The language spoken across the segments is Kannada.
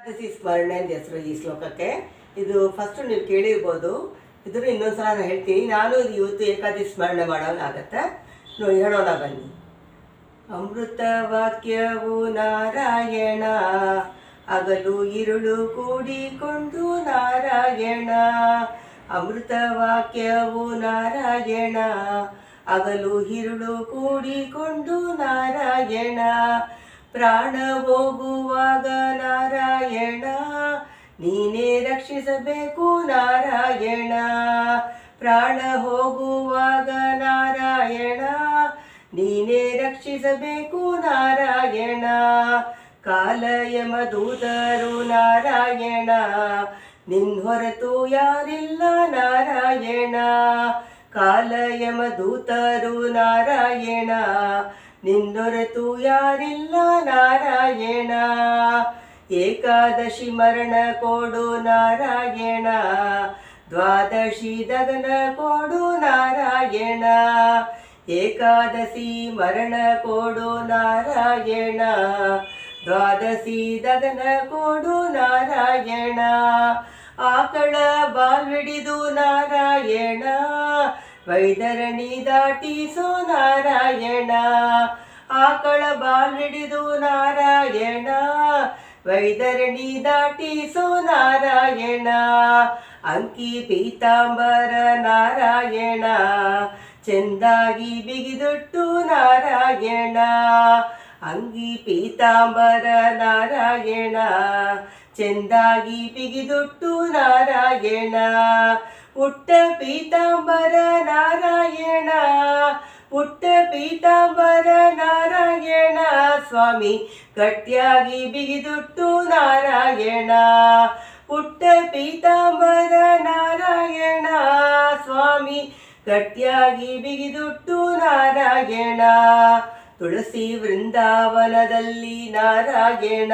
ಏಕಾದಶಿ ಸ್ಮರಣೆ ಅಂತ ಹೆಸರು ಈ ಶ್ಲೋಕಕ್ಕೆ. ಇದು ಫಸ್ಟ್ ನೀವು ಕೇಳಿರ್ಬೋದು, ಇದ್ರ ಇನ್ನೊಂದ್ಸಲ ನಾನು ಹೇಳ್ತೀನಿ. ನಾನು ಇವತ್ತು ಏಕಾದಶಿ ಸ್ಮರಣೆ ಮಾಡೋನಾಗತ್ತೆ ನೋಡಿ, ಹೇಳೋಣ ಬನ್ನಿ. ಅಮೃತ ವಾಕ್ಯವು ನಾರಾಯಣ, ಹಗಲು ಇರುಳು ಕೂಡಿಕೊಂಡು ನಾರಾಯಣ. ಅಮೃತ ವಾಕ್ಯವು ನಾರಾಯಣ, ಹಗಲು ಇರುಳು ಕೂಡಿಕೊಂಡು ನಾರಾಯಣ. ಪ್ರಾಣ ಹೋಗುವಾಗ ನಾರಾಯಣ, ನೀನೇ ರಕ್ಷಿಸಬೇಕು ನಾರಾಯಣ. ಪ್ರಾಣ ಹೋಗುವಾಗ ನಾರಾಯಣ, ನೀನೇ ರಕ್ಷಿಸಬೇಕು ನಾರಾಯಣ. ಕಾಲಯಮದೂತರು ನಾರಾಯಣ, ನಿನ್ ಹೊರತು ಯಾರಿಲ್ಲ ನಾರಾಯಣ. ಕಾಲಯಮದೂತರು ನಾರಾಯಣ, ನಿನ್ನೊರೆತು ಯಾರಿಲ್ಲ ನಾರಾಯಣ. ಏಕಾದಶಿ ಮರಣ ಕೊಡು ನಾರಾಯಣ, ದ್ವಾದಶಿ ದಗನ ಕೊಡು ನಾರಾಯಣ. ಏಕಾದಶಿ ಮರಣ ಕೊಡು ನಾರಾಯಣ, ದ್ವಾದಶಿ ದಗನ ಕೊಡು ನಾರಾಯಣ. ಆಕಳ ಬಾಲ್ವಿಡಿದು ನಾರಾಯಣ, ವೈದರಣಿ ದಾಟಿಸೋ ನಾರಾಯಣ. ಆಕಳ ಬಾಲ್ವಿಡಿದು ನಾರಾಯಣ, ವೈದರಣಿ ದಾಟಿಸೋ ನಾರಾಯಣ. ಅಂಕಿ ಪೀತಾಂಬರ ನಾರಾಯಣ, ಚೆಂದಾಗಿ ಬಿಗಿದುಟ್ಟು ನಾರಾಯಣ. ಅಂಗಿ ಪೀತಾಂಬರ ನಾರಾಯಣ, ಚೆಂದಾಗಿ ಬಿಗಿದುಟ್ಟು ನಾರಾಯಣ. ಪುಟ್ಟ ಪೀತಾಂಬರ ನಾರಾಯಣ, ಪುಟ್ಟ ಪೀತಾಂಬರ ನಾರಾಯಣ. ಸ್ವಾಮಿ ಗಟ್ಟಿಯಾಗಿ ಬಿಗಿದುಟ್ಟು ನಾರಾಯಣ. ಪುಟ್ಟ ಪೀತಾಂಬರ ನಾರಾಯಣ, ಸ್ವಾಮಿ ಗಟ್ಟಿಯಾಗಿ ಬಿಗಿದುಟ್ಟು ನಾರಾಯಣ. ತುಳಸಿ ವೃಂದಾವನದಲ್ಲಿ ನಾರಾಯಣ,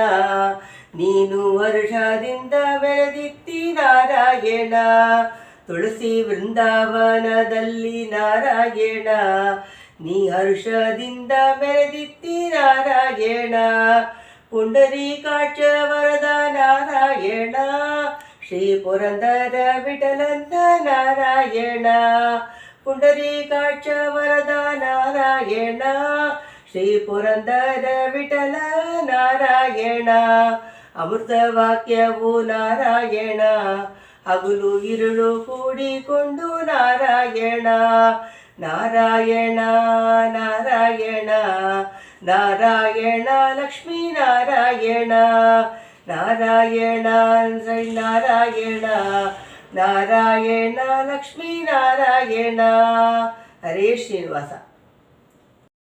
ನೀನು ವರ್ಷದಿಂದ ಬೆಳೆದಿತ್ತಿ ನಾರಾಯಣ. ತುಳಸಿ ವೃಂದಾವನದಲ್ಲಿ ನಾರಾಯಣ, ನೀ ಹರ್ಷದಿಂದ ಬೆಳೆದಿತ್ತಿ ನಾರಾಯಣ. ಪುಂಡರೀಕಾಕ್ಷ ವರದ ನಾರಾಯಣ, ಶ್ರೀ ಪುರಂದರ ವಿಠಲಂತ ನಾರಾಯಣ. ಪುಂಡರೀಕಾಕ್ಷ ವರದ ನಾರಾಯಣ, ಶ್ರೀ ಪುರಂದರ ವಿಠಲ ನಾರಾಯಣ. ಅಮೃತ ವಾಕ್ಯವು ನಾರಾಯಣ, ಹಗಲು ಇರುಳು ಕೂಡಿಕೊಂಡು ನಾರಾಯಣ. ನಾರಾಯಣ ನಾರಾಯಣ ನಾರಾಯಣ ಲಕ್ಷ್ಮೀ ನಾರಾಯಣ. ನಾರಾಯಣ ಶ್ರೀ ನಾರಾಯಣ, ನಾರಾಯಣ ಲಕ್ಷ್ಮೀ ನಾರಾಯಣ. ಹರೇ ಶ್ರೀನಿವಾಸ.